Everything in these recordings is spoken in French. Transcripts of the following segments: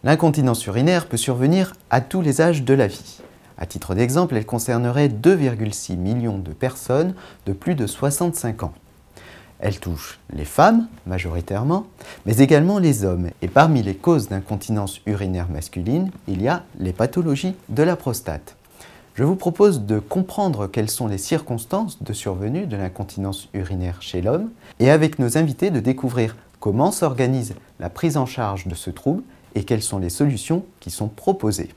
L'incontinence urinaire peut survenir à tous les âges de la vie. À titre d'exemple, elle concernerait 2,6 millions de personnes de plus de 65 ans. Elle touche les femmes, majoritairement, mais également les hommes. Et parmi les causes d'incontinence urinaire masculine, il y a les pathologies de la prostate. Je vous propose de comprendre quelles sont les circonstances de survenue de l'incontinence urinaire chez l'homme et avec nos invités de découvrir comment s'organise la prise en charge de ce trouble et quelles sont les solutions qui sont proposées.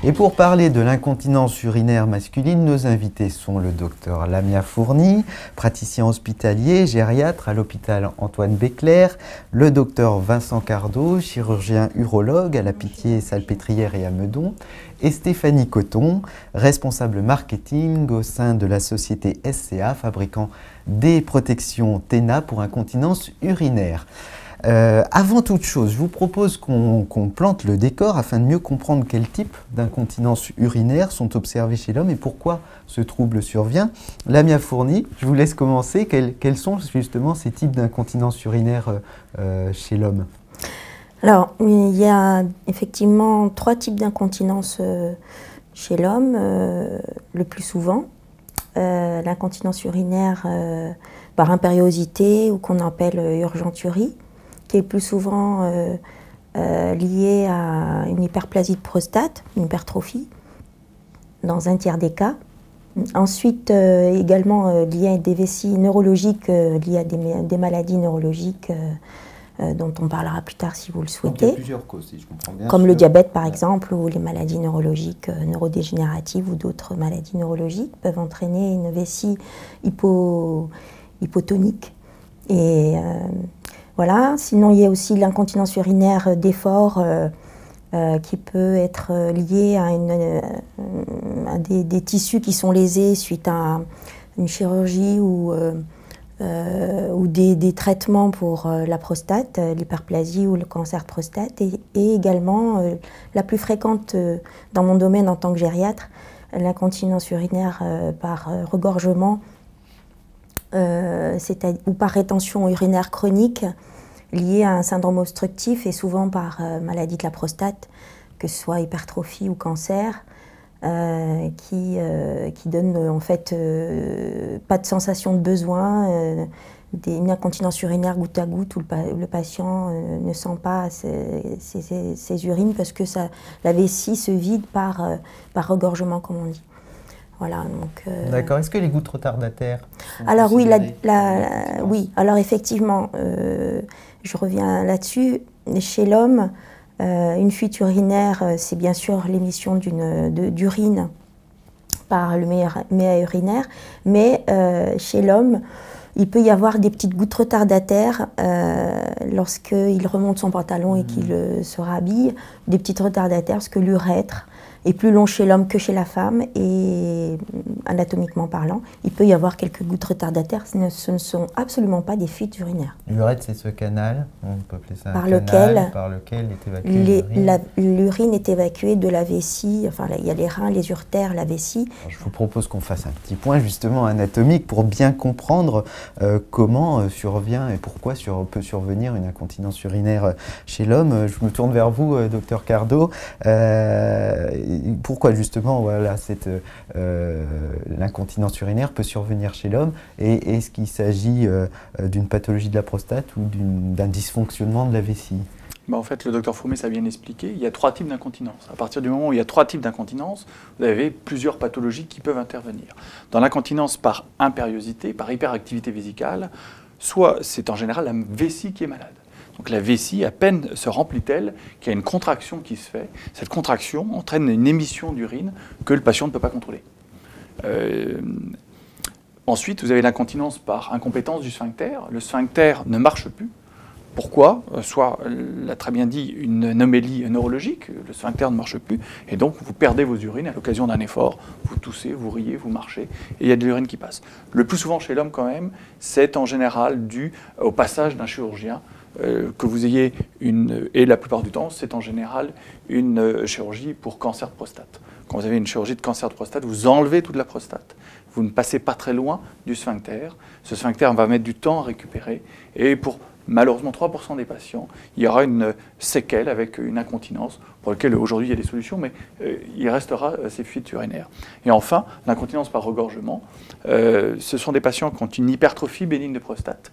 Et pour parler de l'incontinence urinaire masculine, nos invités sont le docteur Lamia Fourny, praticien hospitalier, gériatre à l'hôpital Antoine Béclair, le docteur Vincent Cardot, chirurgien urologue à la Pitié-Salpêtrière et à Meudon, et Stéphanie Coton, responsable marketing au sein de la société SCA, fabricant des protections TENA pour incontinence urinaire. Avant toute chose, je vous propose qu'on plante le décor afin de mieux comprendre quel type d'incontinence urinaire sont observés chez l'homme et pourquoi ce trouble survient. Lamia Fourny, je vous laisse commencer. Quels sont justement ces types d'incontinence urinaire chez l'homme? Alors, il y a effectivement 3 types d'incontinence chez l'homme, le plus souvent. L'incontinence urinaire par impériosité ou qu'on appelle urgenturie, qui est plus souvent liée à une hyperplasie de prostate, une hypertrophie, dans un tiers des cas. Ensuite, également liée à des vessies neurologiques, liées à des maladies neurologiques dont on parlera plus tard si vous le souhaitez. Donc, il y a plusieurs causes, si je comprends bien. Comme le diabète par exemple, ou les maladies neurologiques neurodégénératives ou d'autres maladies neurologiques peuvent entraîner une vessie hypotonique. Et voilà. Sinon, il y a aussi l'incontinence urinaire d'effort qui peut être liée à des tissus qui sont lésés suite à une chirurgie ou des traitements pour la prostate, l'hyperplasie ou le cancer de prostate, et également la plus fréquente dans mon domaine en tant que gériatre, l'incontinence urinaire par regorgement ou par rétention urinaire chronique liée à un syndrome obstructif et souvent par maladie de la prostate, que ce soit hypertrophie ou cancer, qui donne en fait pas de sensation de besoin, une incontinence urinaire goutte à goutte où le patient ne sent pas ses urines parce que la vessie se vide par regorgement, comme on dit. Voilà, D'accord. Est-ce que les gouttes retardataires sont Alors oui, oui, alors effectivement, je reviens là-dessus. Chez l'homme, une fuite urinaire, c'est bien sûr l'émission d'urine par le méa urinaire, mais chez l'homme, il peut y avoir des petites gouttes retardataires lorsqu'il remonte son pantalon et qu'il se rhabille, des petites retardataires, parce que l'urètre est plus long chez l'homme que chez la femme, et anatomiquement parlant, il peut y avoir quelques gouttes retardataires. Ce ne sont absolument pas des fuites urinaires. L'urètre, c'est ce canal, on peut appeler ça un par lequel est évacuée l'urine est évacuée de la vessie, enfin il y a les reins, les uretères, la vessie. Alors, je vous propose qu'on fasse un petit point justement anatomique pour bien comprendre comment survient et pourquoi peut survenir une incontinence urinaire chez l'homme. Je me tourne vers vous, docteur Cardot. Pourquoi justement voilà, l'incontinence urinaire peut survenir chez l'homme, et est-ce qu'il s'agit d'une pathologie de la prostate ou d'un dysfonctionnement de la vessie? En fait, le docteur Fourmé a bien expliqué, il y a 3 types d'incontinence. À partir du moment où il y a 3 types d'incontinence, vous avez plusieurs pathologies qui peuvent intervenir. Dans l'incontinence par impériosité, par hyperactivité vésicale, soit c'est en général la vessie qui est malade. Donc la vessie, à peine se remplit-elle qu'il y a une contraction qui se fait. Cette contraction entraîne une émission d'urine que le patient ne peut pas contrôler. Ensuite, vous avez l'incontinence par incompétence du sphincter. Le sphincter ne marche plus. Pourquoi? Soit, l'a très bien dit, une anomalie neurologique, le sphincter ne marche plus, et donc vous perdez vos urines à l'occasion d'un effort, vous toussez, vous riez, vous marchez, et il y a de l'urine qui passe. Le plus souvent chez l'homme quand même, c'est en général dû au passage d'un chirurgien que vous ayez et la plupart du temps, c'est en général une chirurgie pour cancer de prostate. Quand vous avez une chirurgie de cancer de prostate, vous enlevez toute la prostate. Vous ne passez pas très loin du sphincter. Ce sphincter va mettre du temps à récupérer. Et pour malheureusement 3% des patients, il y aura une séquelle avec une incontinence pour laquelle aujourd'hui il y a des solutions, mais il restera ces fuites urinaires. Et enfin, l'incontinence par regorgement. Ce sont des patients qui ont une hypertrophie bénigne de prostate,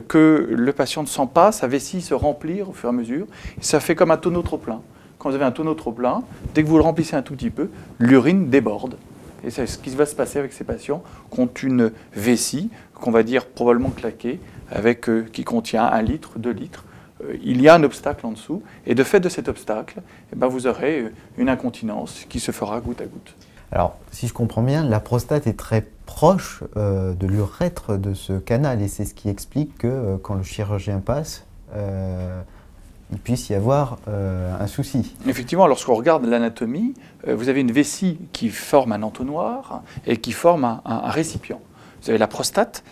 que le patient ne sent pas sa vessie se remplir au fur et à mesure. Et ça fait comme un tonneau trop plein. Quand vous avez un tonneau trop plein, dès que vous le remplissez un tout petit peu, l'urine déborde. Et c'est ce qui va se passer avec ces patients qui ont une vessie, qu'on va dire probablement claquée, qui contient 1 litre, 2 litres. Il y a un obstacle en dessous, et de fait de cet obstacle, eh ben, vous aurez une incontinence qui se fera goutte à goutte. Alors, si je comprends bien, la prostate est très proche de l'urètre de ce canal, et c'est ce qui explique que quand le chirurgien passe, il puisse y avoir un souci. Effectivement, lorsqu'on regarde l'anatomie, vous avez une vessie qui forme un entonnoir et qui forme un récipient. Vous avez la prostate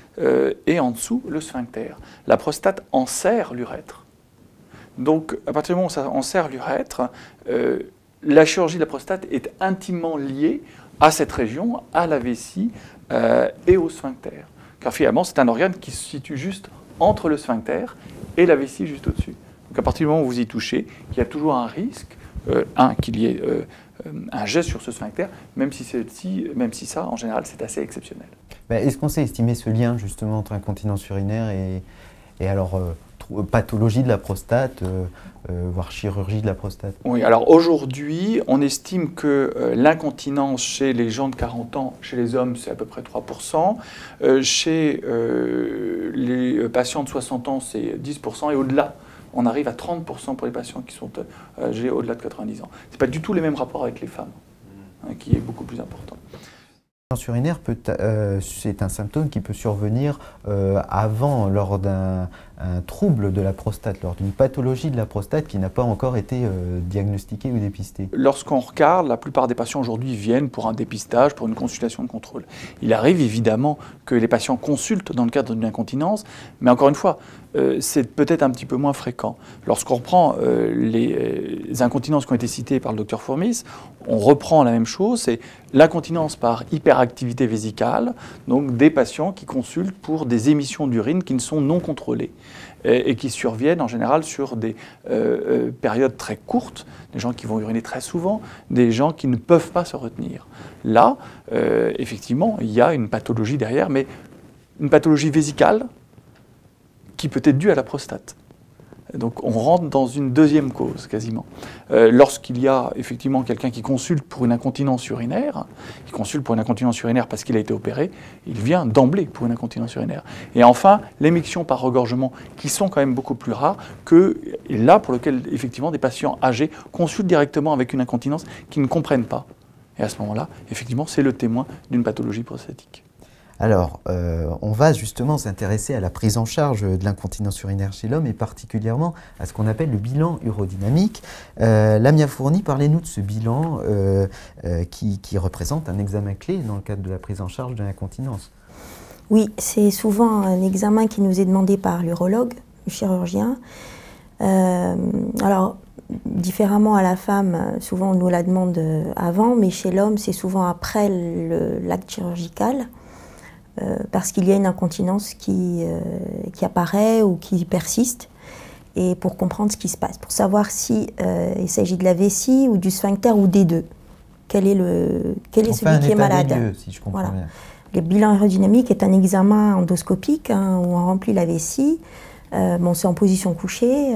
et en dessous le sphincter. La prostate enserre l'urètre. Donc, à partir du moment où ça enserre l'urètre, la chirurgie de la prostate est intimement liée à cette région, à la vessie et au sphincter. Car finalement, c'est un organe qui se situe juste entre le sphincter et la vessie juste au-dessus. Donc à partir du moment où vous y touchez, il y a toujours un risque, qu'il y ait un geste sur ce sphincter, même si ça, en général, c'est assez exceptionnel. Est-ce qu'on sait estimer ce lien justement entre incontinence urinaire et alors pathologie de la prostate, voire chirurgie de la prostate? Oui, alors aujourd'hui, on estime que l'incontinence chez les gens de 40 ans, chez les hommes, c'est à peu près 3%. Chez les patients de 60 ans, c'est 10%, et au-delà, on arrive à 30% pour les patients qui sont âgés au-delà de 90 ans. Ce n'est pas du tout les mêmes rapports avec les femmes, qui est beaucoup plus important. L'incontinence urinaire, c'est un symptôme qui peut survenir avant, lors d'un trouble de la prostate, lors d'une pathologie de la prostate qui n'a pas encore été diagnostiquée ou dépistée. Lorsqu'on regarde, la plupart des patients aujourd'hui viennent pour un dépistage, pour une consultation de contrôle. Il arrive évidemment que les patients consultent dans le cadre d'une incontinence, mais encore une fois, c'est peut-être un petit peu moins fréquent. Lorsqu'on reprend les incontinences qui ont été citées par le docteur Fourmis, on reprend la même chose, c'est l'incontinence par hyperactivité vésicale, donc des patients qui consultent pour des émissions d'urine qui ne sont non contrôlées et qui surviennent en général sur des périodes très courtes, des gens qui vont uriner très souvent, des gens qui ne peuvent pas se retenir. Là, effectivement, il y a une pathologie derrière, mais une pathologie vésicale qui peut être due à la prostate. Donc on rentre dans une deuxième cause quasiment. Lorsqu'il y a effectivement quelqu'un qui consulte pour une incontinence urinaire, parce qu'il a été opéré, il vient d'emblée pour une incontinence urinaire. Et enfin, l'émiction par regorgement, qui sont quand même beaucoup plus rares, et là pour lequel effectivement des patients âgés consultent directement avec une incontinence qu'ils ne comprennent pas. Et à ce moment-là, effectivement, c'est le témoin d'une pathologie prostatique. Alors, on va justement s'intéresser à la prise en charge de l'incontinence urinaire chez l'homme et particulièrement à ce qu'on appelle le bilan urodynamique. Lamia Fourny, parlez-nous de ce bilan qui représente un examen clé dans le cadre de la prise en charge de l'incontinence. Oui, c'est souvent un examen qui nous est demandé par l'urologue, le chirurgien. Alors, différemment à la femme, souvent on nous la demande avant, mais chez l'homme, c'est souvent après l'acte chirurgical. Parce qu'il y a une incontinence qui apparaît ou qui persiste, et pour comprendre ce qui se passe, pour savoir si il s'agit de la vessie ou du sphincter ou des deux. Quel est celui qui est malade. Lieux, si je comprends bien. Le bilan aérodynamique est un examen endoscopique où on remplit la vessie. Bon, c'est en position couchée,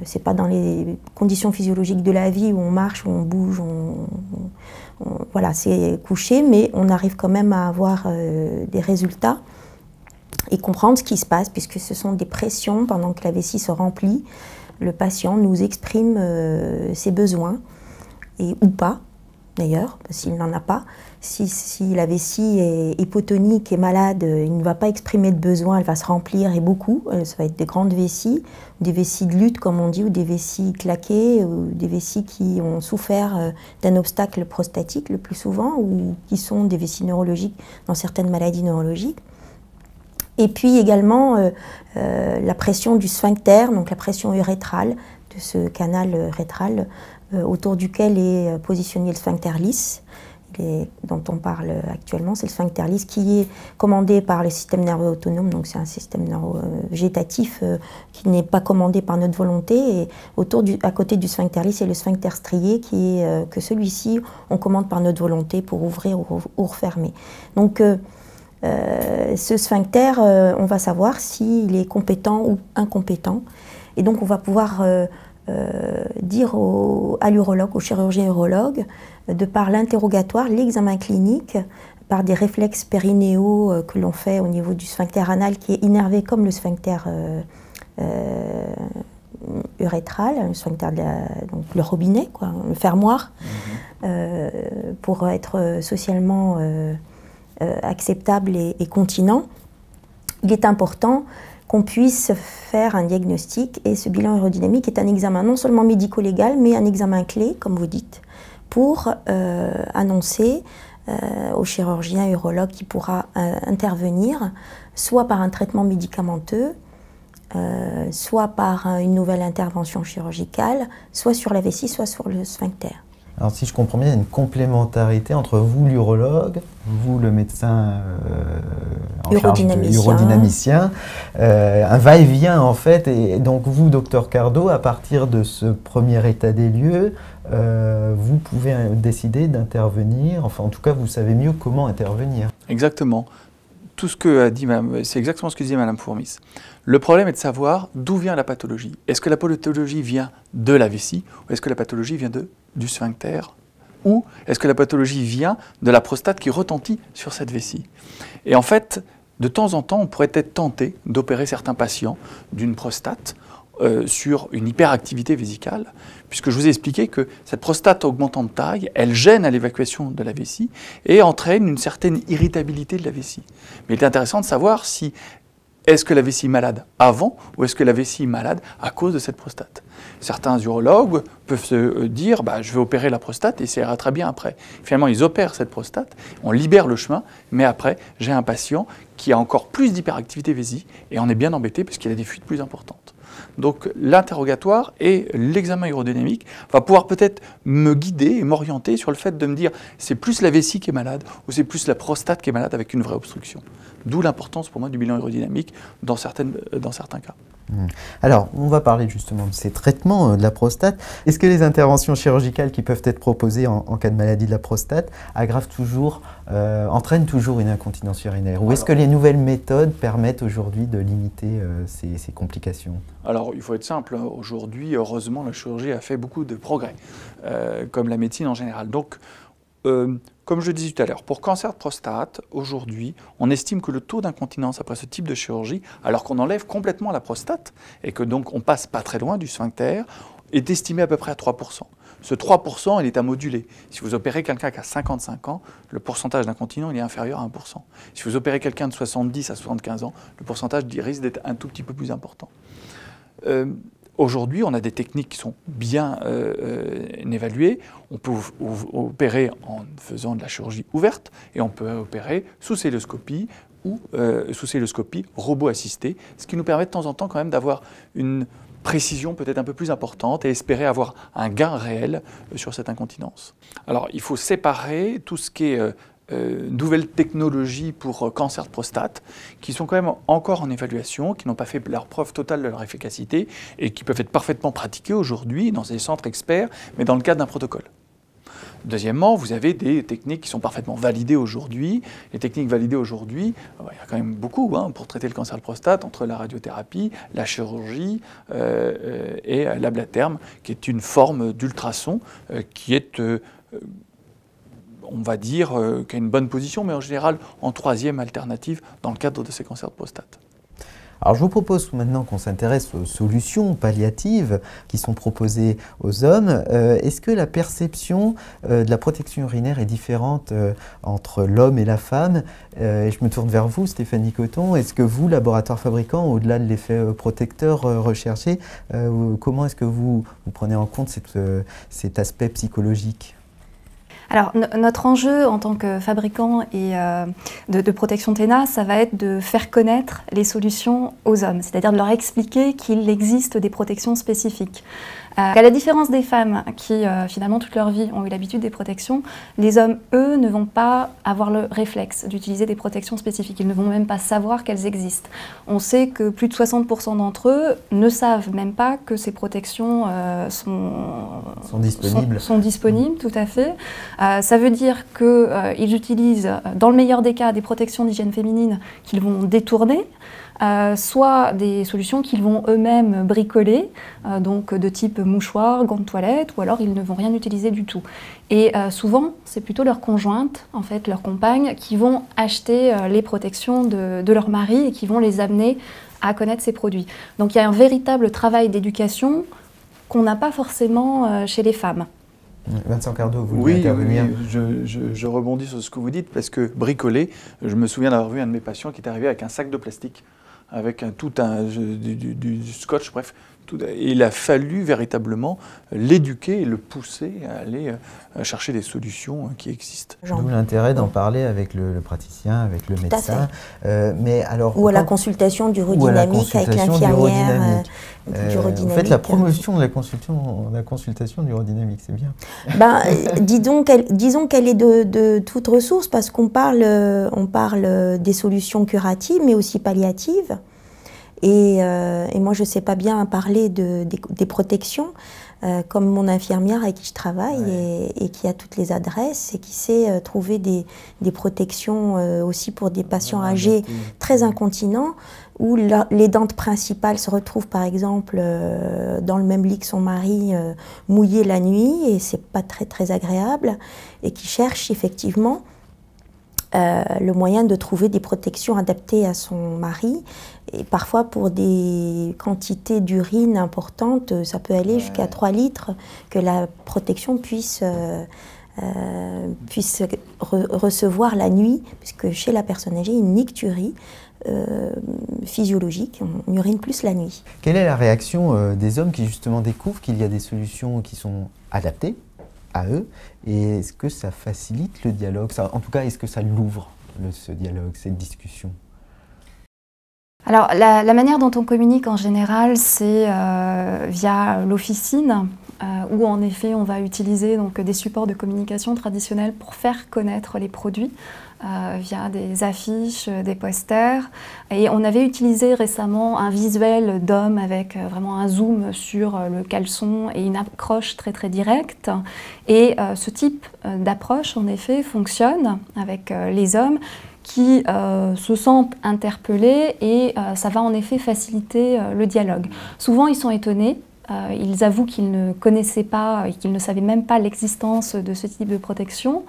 c'est pas dans les conditions physiologiques de la vie où on marche, où on bouge, voilà, c'est couché, mais on arrive quand même à avoir des résultats et comprendre ce qui se passe, puisque ce sont des pressions pendant que la vessie se remplit. Le patient nous exprime ses besoins, ou pas d'ailleurs, s'il n'en a pas. Si la vessie est hypotonique et malade, il ne va pas exprimer de besoin, elle va se remplir et beaucoup. Ça va être des grandes vessies, des vessies de lutte comme on dit, ou des vessies claquées, ou des vessies qui ont souffert d'un obstacle prostatique le plus souvent, ou qui sont des vessies neurologiques dans certaines maladies neurologiques. Et puis également la pression du sphincter, donc la pression urétrale, de ce canal rétral autour duquel est positionné le sphincter lisse, dont on parle actuellement. C'est le sphincter lisse qui est commandé par le système nerveux autonome, donc c'est un système végétatif qui n'est pas commandé par notre volonté. Et à côté du sphincter lisse, c'est le sphincter strié que celui-ci, on commande par notre volonté pour ouvrir ou refermer. Donc ce sphincter, on va savoir s'il est compétent ou incompétent. Et donc on va pouvoir dire à l'urologue, au chirurgien urologue, de par l'interrogatoire, l'examen clinique, par des réflexes périnéaux que l'on fait au niveau du sphincter anal qui est innervé comme le sphincter urétral, le sphincter donc le robinet, quoi, le fermoir, pour être socialement acceptable et continent. Il est important qu'on puisse faire un diagnostic, et ce bilan aérodynamique est un examen non seulement médico-légal, mais un examen clé, comme vous dites, pour annoncer au chirurgien urologue qui pourra intervenir, soit par un traitement médicamenteux, soit par une nouvelle intervention chirurgicale, soit sur la vessie, soit sur le sphincter. Alors si je comprends bien, il y a une complémentarité entre vous, l'urologue, vous, le médecin urodynamicien, un va-et-vient en fait, et donc vous, docteur Cardot, à partir de ce premier état des lieux, vous pouvez décider d'intervenir, enfin en tout cas vous savez mieux comment intervenir. Exactement. Tout ce que a dit c'est exactement ce que disait Madame Fourmis. Le problème est de savoir d'où vient la pathologie. Est-ce que la pathologie vient de la vessie, ou est-ce que la pathologie vient du sphincter, ou est-ce que la pathologie vient de la prostate qui retentit sur cette vessie? Et en fait, de temps en temps, on pourrait être tenté d'opérer certains patients d'une prostate sur une hyperactivité vésicale, puisque je vous ai expliqué que cette prostate augmentant de taille, elle gêne à l'évacuation de la vessie et entraîne une certaine irritabilité de la vessie. Mais il est intéressant de savoir si est-ce que la vessie est malade avant ou est-ce que la vessie est malade à cause de cette prostate. Certains urologues peuvent se dire je vais opérer la prostate et ça ira très bien après. Finalement, ils opèrent cette prostate, on libère le chemin, mais après, j'ai un patient qui a encore plus d'hyperactivité vésique et on est bien embêté parce qu'il a des fuites plus importantes. Donc l'interrogatoire et l'examen aérodynamique va pouvoir peut-être me guider et m'orienter sur le fait de me dire c'est plus la vessie qui est malade ou c'est plus la prostate qui est malade avec une vraie obstruction. D'où l'importance pour moi du bilan aérodynamique dans certains cas. Alors, on va parler justement de ces traitements de la prostate. Est-ce que les interventions chirurgicales qui peuvent être proposées en cas de maladie de la prostate entraînent toujours une incontinence urinaire? Ou est-ce que les nouvelles méthodes permettent aujourd'hui de limiter ces complications? Alors, il faut être simple. Aujourd'hui, heureusement, la chirurgie a fait beaucoup de progrès, comme la médecine en général. Donc, comme je le disais tout à l'heure, pour cancer de prostate, aujourd'hui, on estime que le taux d'incontinence après ce type de chirurgie, alors qu'on enlève complètement la prostate et que donc on passe pas très loin du sphincter, est estimé à peu près à 3%. Ce 3%, il est à moduler. Si vous opérez quelqu'un qui a 55 ans, le pourcentage d'incontinence il est inférieur à 1%. Si vous opérez quelqu'un de 70 à 75 ans, le pourcentage risque d'être un tout petit peu plus important. Aujourd'hui, on a des techniques qui sont bien évaluées. On peut opérer en faisant de la chirurgie ouverte et on peut opérer sous cœlioscopie ou sous cœlioscopie robot-assistée, ce qui nous permet de temps en temps quand même d'avoir une précision peut-être un peu plus importante et espérer avoir un gain réel sur cette incontinence. Alors, il faut séparer tout ce qui est nouvelles technologies pour cancer de prostate qui sont quand même encore en évaluation, qui n'ont pas fait leur preuve totale de leur efficacité et qui peuvent être parfaitement pratiquées aujourd'hui dans des centres experts, mais dans le cadre d'un protocole. Deuxièmement, vous avez des techniques qui sont parfaitement validées aujourd'hui. Les techniques validées aujourd'hui, il y a quand même beaucoup pour traiter le cancer de prostate, entre la radiothérapie, la chirurgie et l'ablatherme, qui est une forme d'ultrason qui est on va dire qu'il y a une bonne position, mais en général en troisième alternative dans le cadre de ces cancers de prostate. Alors je vous propose maintenant qu'on s'intéresse aux solutions palliatives qui sont proposées aux hommes. Est-ce que la perception de la protection urinaire est différente entre l'homme et la femme? Et je me tourne vers vous, Stéphanie Coton. Est-ce que vous, laboratoire fabricant, au-delà de l'effet protecteur recherché, comment est-ce que vous prenez en compte cet aspect psychologique? Alors, notre enjeu en tant que fabricant et de protection TENA, ça va être de faire connaître les solutions aux hommes, c'est-à-dire de leur expliquer qu'il existe des protections spécifiques. À la différence des femmes qui, finalement, toute leur vie ont eu l'habitude des protections, les hommes, eux, ne vont pas avoir le réflexe d'utiliser des protections spécifiques. Ils ne vont même pas savoir qu'elles existent. On sait que plus de 60% d'entre eux ne savent même pas que ces protections sont disponibles. Sont disponibles, tout à fait. Ça veut dire qu'ils utilisent, dans le meilleur des cas, des protections d'hygiène féminine qu'ils vont détourner, soit des solutions qu'ils vont eux-mêmes bricoler, donc de type mouchoir, gants de toilette, ou alors ils ne vont rien utiliser du tout. Et souvent, c'est plutôt leur conjointe, en fait, leur compagne, qui vont acheter les protections de leur mari et qui vont les amener à connaître ces produits. Donc il y a un véritable travail d'éducation qu'on n'a pas forcément chez les femmes. Vincent Cardot, vous voulez intervenir? Oui, je rebondis sur ce que vous dites, parce que bricoler, je me souviens d'avoir vu un de mes patients qui est arrivé avec un sac de plastique, avec du scotch, bref. Et il a fallu véritablement l'éduquer et le pousser à aller chercher des solutions qui existent. D'où l'intérêt d'en parler avec le praticien, avec le médecin. Mais alors, ou à la consultation d'urodynamique avec l'infirmière. Vous faites la promotion de la consultation d'urodynamique, c'est bien. Ben, disons qu'elle est de toute ressource, parce qu'on parle des solutions curatives, mais aussi palliatives. Et moi, je ne sais pas bien parler des protections, comme mon infirmière avec qui je travaille, et qui a toutes les adresses et qui sait trouver des protections aussi pour des patients âgés très incontinents, où les dents principales se retrouvent par exemple dans le même lit que son mari, mouillées la nuit, et c'est pas très agréable, et qui cherche effectivement le moyen de trouver des protections adaptées à son mari. Et parfois, pour des quantités d'urine importantes, ça peut aller jusqu'à 3 litres, que la protection puisse recevoir la nuit, puisque chez la personne âgée, une nicturie physiologique, on urine plus la nuit. Quelle est la réaction des hommes qui justement découvrent qu'il y a des solutions qui sont adaptées à eux, et est-ce que ça facilite le dialogue? En tout cas, est-ce que ça l'ouvre, ce dialogue, cette discussion? Alors, la manière dont on communique en général, c'est via l'officine, où en effet on va utiliser donc, des supports de communication traditionnels pour faire connaître les produits, via des affiches, des posters. Et on avait utilisé récemment un visuel d'homme avec vraiment un zoom sur le caleçon et une approche très directe. Et ce type d'approche, en effet, fonctionne avec les hommes qui se sentent interpellés, et ça va en effet faciliter le dialogue. Souvent, ils sont étonnés. Ils avouent qu'ils ne connaissaient pas et qu'ils ne savaient même pas l'existence de ce type de protection.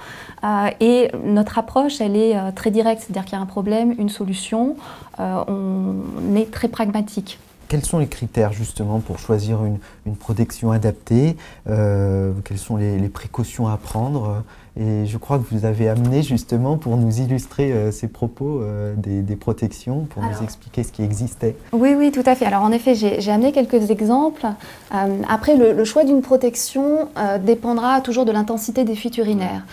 Et notre approche, elle est très directe, c'est-à-dire qu'il y a un problème, une solution. On est très pragmatique. Quels sont les critères justement pour choisir une protection adaptée? Quelles sont les précautions à prendre? Et je crois que vous avez amené justement pour nous illustrer ces propos des protections, pour nous expliquer ce qui existait. Oui, tout à fait. Alors en effet, j'ai amené quelques exemples. Après, le choix d'une protection dépendra toujours de l'intensité des fuites urinaires.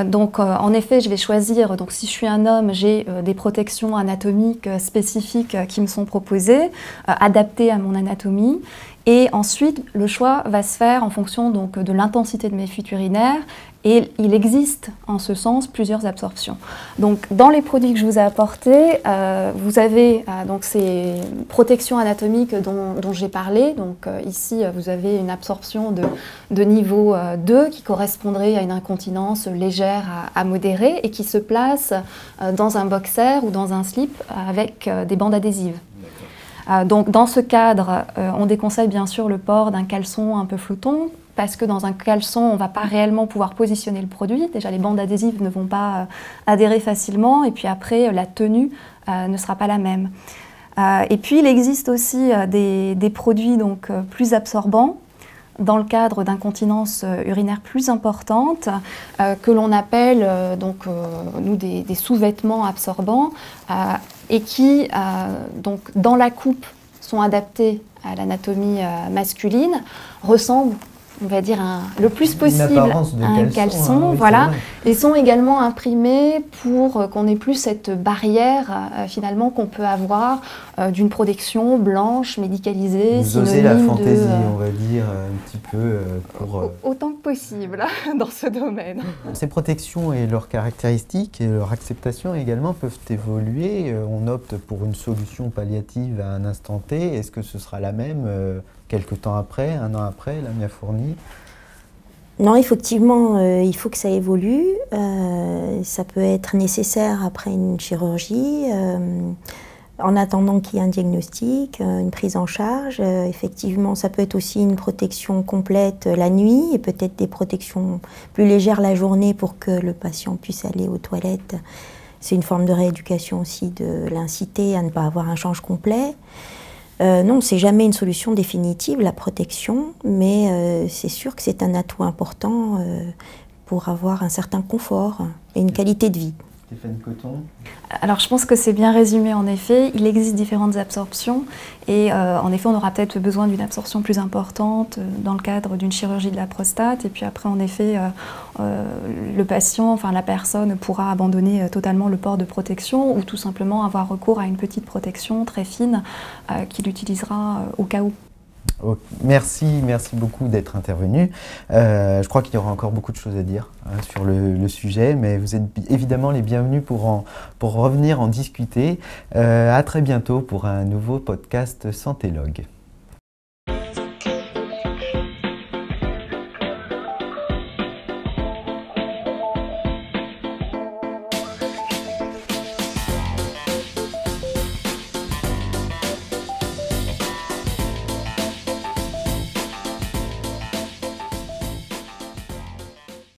Donc en effet, je vais choisir, donc si je suis un homme, j'ai des protections anatomiques spécifiques qui me sont proposées, adaptées à mon anatomie. Et ensuite, le choix va se faire en fonction donc, de l'intensité de mes fuites urinaires, et il existe en ce sens plusieurs absorptions. Donc, dans les produits que je vous ai apportés, vous avez donc ces protections anatomiques dont j'ai parlé. Donc ici, vous avez une absorption de niveau 2 qui correspondrait à une incontinence légère à modérée et qui se place dans un boxer ou dans un slip avec des bandes adhésives. Donc dans ce cadre, on déconseille bien sûr le port d'un caleçon un peu flottant, parce que dans un caleçon, on ne va pas réellement pouvoir positionner le produit. Déjà, les bandes adhésives ne vont pas adhérer facilement, et puis après, la tenue ne sera pas la même. Et puis, il existe aussi des produits donc, plus absorbants, dans le cadre d'incontinence urinaire plus importante, que l'on appelle nous des sous-vêtements absorbants, et qui, donc, dans la coupe, sont adaptés à l'anatomie masculine, ressemblent on va dire, le plus possible un caleçon, oui, voilà, et sont également imprimés pour qu'on n'ait plus cette barrière finalement qu'on peut avoir d'une protection blanche, médicalisée, vous osez la fantaisie, on va dire, un petit peu pour... Autant que possible dans ce domaine. Ces protections et leurs caractéristiques et leur acceptation également peuvent évoluer. On opte pour une solution palliative à un instant T. Est-ce que ce sera la même quelques temps après, un an après, Lamia Fourny? Non, effectivement, il faut que ça évolue. Ça peut être nécessaire après une chirurgie. En attendant qu'il y ait un diagnostic, une prise en charge, effectivement, ça peut être aussi une protection complète la nuit et peut-être des protections plus légères la journée pour que le patient puisse aller aux toilettes. C'est une forme de rééducation aussi de l'inciter à ne pas avoir un change complet. Non, c'est jamais une solution définitive, la protection, mais c'est sûr que c'est un atout important pour avoir un certain confort et une qualité de vie. Stéphane Coton? Alors je pense que c'est bien résumé en effet. Il existe différentes absorptions et en effet on aura peut-être besoin d'une absorption plus importante dans le cadre d'une chirurgie de la prostate et puis après en effet le patient, enfin la personne pourra abandonner totalement le port de protection ou tout simplement avoir recours à une petite protection très fine qu'il utilisera au cas où. Merci beaucoup d'être intervenu. Je crois qu'il y aura encore beaucoup de choses à dire sur le sujet, mais vous êtes évidemment les bienvenus pour revenir en discuter. À très bientôt pour un nouveau podcast Santélogue.